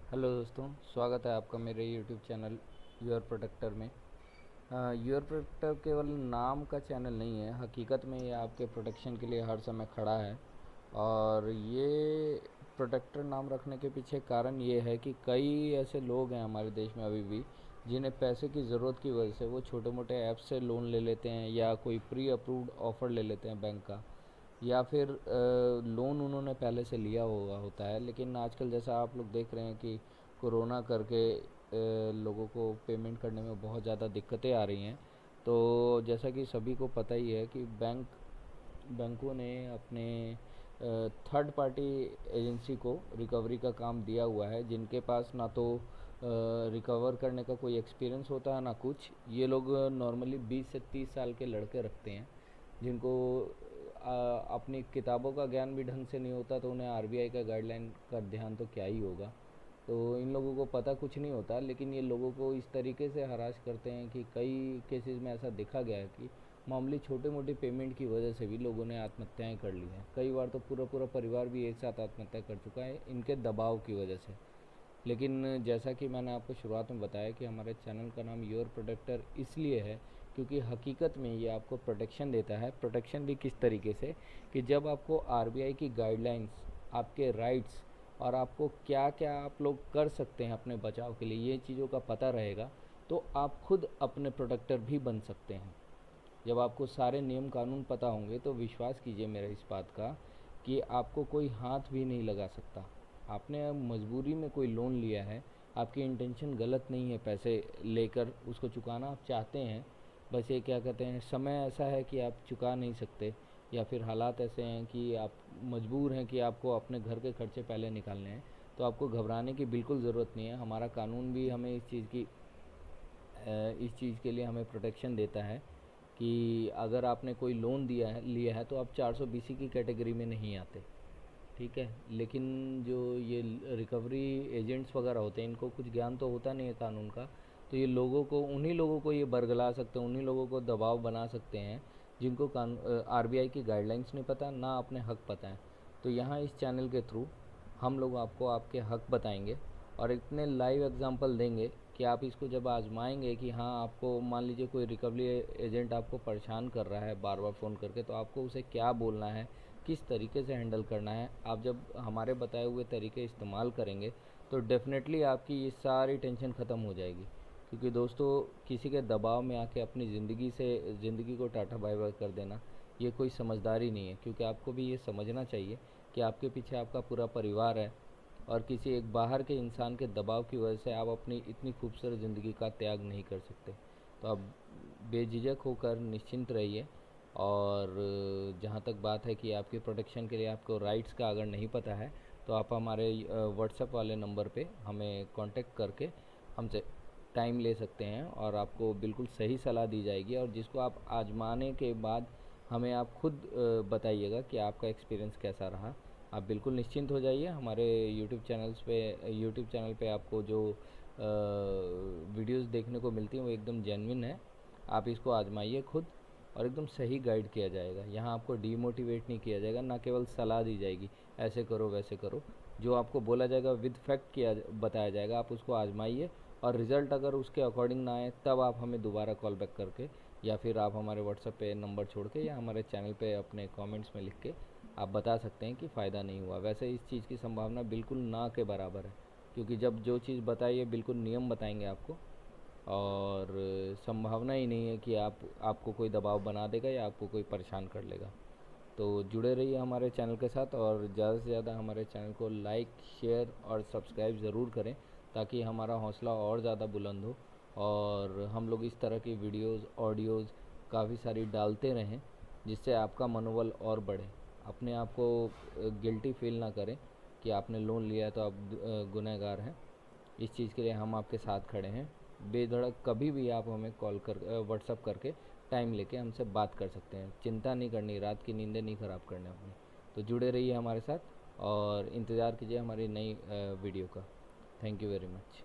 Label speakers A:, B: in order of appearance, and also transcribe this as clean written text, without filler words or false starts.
A: Hello दोस्तों, स्वागत है आपका मेरे यूट्यूब चैनल योर प्रोटेक्टर में। योर प्रोटेक्टर केवल नाम का चैनल नहीं है, हकीकत में ये आपके प्रोटेक्शन के लिए हर समय खड़ा है। और ये प्रोटेक्टर नाम रखने के पीछे कारण ये है कि कई ऐसे लोग हैं हमारे देश में अभी भी जिन्हें पैसे की ज़रूरत की वजह से वो छोटे मोटे ऐप से लोन ले लेते हैं या कोई प्री अप्रूव्ड ऑफ़र ले लेते हैं बैंक का, या फिर लोन उन्होंने पहले से लिया हुआ होता है। लेकिन आजकल जैसा आप लोग देख रहे हैं कि कोरोना करके लोगों को पेमेंट करने में बहुत ज़्यादा दिक्कतें आ रही हैं। तो जैसा कि सभी को पता ही है कि बैंकों ने अपने थर्ड पार्टी एजेंसी को रिकवरी का काम दिया हुआ है, जिनके पास ना तो रिकवर करने का कोई एक्सपीरियंस होता है ना कुछ। ये लोग नॉर्मली 20 से 30 साल के लड़के रखते हैं जिनको अपनी किताबों का ज्ञान भी ढंग से नहीं होता, तो उन्हें आरबीआई का गाइडलाइन का ध्यान तो क्या ही होगा। तो इन लोगों को पता कुछ नहीं होता, लेकिन ये लोगों को इस तरीके से हरास करते हैं कि कई केसेस में ऐसा देखा गया है कि मामूली छोटे मोटे पेमेंट की वजह से भी लोगों ने आत्महत्याएं कर ली हैं। कई बार तो पूरा पूरा परिवार भी एक साथ आत्महत्या कर चुका है इनके दबाव की वजह से। लेकिन जैसा कि मैंने आपको शुरुआत में बताया कि हमारे चैनल का नाम योर प्रोटेक्टर इसलिए है क्योंकि हकीकत में ये आपको प्रोटेक्शन देता है। प्रोटेक्शन भी किस तरीके से कि जब आपको आरबीआई की गाइडलाइंस, आपके राइट्स और आपको क्या क्या आप लोग कर सकते हैं अपने बचाव के लिए, ये चीज़ों का पता रहेगा तो आप खुद अपने प्रोटेक्टर भी बन सकते हैं। जब आपको सारे नियम कानून पता होंगे तो विश्वास कीजिए मेरा इस बात का कि आपको कोई हाथ भी नहीं लगा सकता। आपने मजबूरी में कोई लोन लिया है, आपकी इंटेंशन गलत नहीं है, पैसे लेकर उसको चुकाना आप चाहते हैं, बस ये क्या कहते हैं समय ऐसा है कि आप चुका नहीं सकते, या फिर हालात ऐसे हैं कि आप मजबूर हैं कि आपको अपने घर के खर्चे पहले निकालने हैं, तो आपको घबराने की बिल्कुल ज़रूरत नहीं है। हमारा कानून भी हमें इस चीज़ के लिए हमें प्रोटेक्शन देता है कि अगर आपने कोई लोन लिया है तो आप 420 की कैटेगरी में नहीं आते, ठीक है। लेकिन जो ये रिकवरी एजेंट्स वगैरह होते हैं इनको कुछ ज्ञान तो होता नहीं है कानून का, तो ये उन्हीं लोगों को ये बरगला सकते हैं, उन्हीं लोगों को दबाव बना सकते हैं जिनको आरबीआई की गाइडलाइंस नहीं पता, ना अपने हक पता है। तो यहाँ इस चैनल के थ्रू हम लोग आपको आपके हक बताएंगे और इतने लाइव एग्जांपल देंगे कि आप इसको जब आजमाएंगे कि हाँ, आपको मान लीजिए कोई रिकवरी एजेंट आपको परेशान कर रहा है बार बार फ़ोन करके, तो आपको उसे क्या बोलना है, किस तरीके से हैंडल करना है। आप जब हमारे बताए हुए तरीके इस्तेमाल करेंगे तो डेफ़िनेटली आपकी ये सारी टेंशन ख़त्म हो जाएगी। क्योंकि दोस्तों, किसी के दबाव में आके अपनी ज़िंदगी को टाटा बाय बाय कर देना ये कोई समझदारी नहीं है। क्योंकि आपको भी ये समझना चाहिए कि आपके पीछे आपका पूरा परिवार है और किसी एक बाहर के इंसान के दबाव की वजह से आप अपनी इतनी खूबसूरत ज़िंदगी का त्याग नहीं कर सकते। तो आप बेझिझक होकर निश्चिंत रहिए। और जहाँ तक बात है कि आपके प्रोटेक्शन के लिए आपको राइट्स का अगर नहीं पता है तो आप हमारे व्हाट्सएप वाले नंबर पे हमें कांटेक्ट करके हमसे टाइम ले सकते हैं और आपको बिल्कुल सही सलाह दी जाएगी। और जिसको आप आजमाने के बाद हमें आप खुद बताइएगा कि आपका एक्सपीरियंस कैसा रहा। आप बिल्कुल निश्चिंत हो जाइए। हमारे यूट्यूब चैनल पे आपको जो वीडियोस देखने को मिलती हैं वो एकदम जेन्युइन है। आप इसको आजमाइए खुद और एकदम सही गाइड किया जाएगा। यहाँ आपको डीमोटिवेट नहीं किया जाएगा, ना केवल सलाह दी जाएगी ऐसे करो वैसे करो। जो आपको बोला जाएगा विद फैक्ट बताया जाएगा, आप उसको आजमाइए और रिज़ल्ट अगर उसके अकॉर्डिंग ना आए तब आप हमें दोबारा कॉल बैक करके या फिर आप हमारे व्हाट्सएप पे नंबर छोड़ के या हमारे चैनल पे अपने कमेंट्स में लिख के आप बता सकते हैं कि फ़ायदा नहीं हुआ। वैसे इस चीज़ की संभावना बिल्कुल ना के बराबर है, क्योंकि जब जो चीज़ बताइए बिल्कुल नियम बताएंगे आपको, और संभावना ही नहीं है कि आपको कोई दबाव बना देगा या आपको कोई परेशान कर लेगा। तो जुड़े रहिए हमारे चैनल के साथ और ज़्यादा से ज़्यादा हमारे चैनल को लाइक, शेयर और सब्सक्राइब ज़रूर करें ताकि हमारा हौसला और ज़्यादा बुलंद हो और हम लोग इस तरह की वीडियोस, ऑडियोज़ काफ़ी सारी डालते रहें जिससे आपका मनोबल और बढ़े। अपने आप को गिल्टी फील ना करें कि आपने लोन लिया है तो आप गुनहगार हैं। इस चीज़ के लिए हम आपके साथ खड़े हैं। बेधड़क कभी भी आप हमें कॉल कर व्हाट्सअप करके टाइम लेके हमसे बात कर सकते हैं। चिंता नहीं करनी, रात की नींदें नहीं ख़राब करनी अपनी। तो जुड़े रहिए हमारे साथ और इंतज़ार कीजिए हमारी नई वीडियो का। Thank you very much.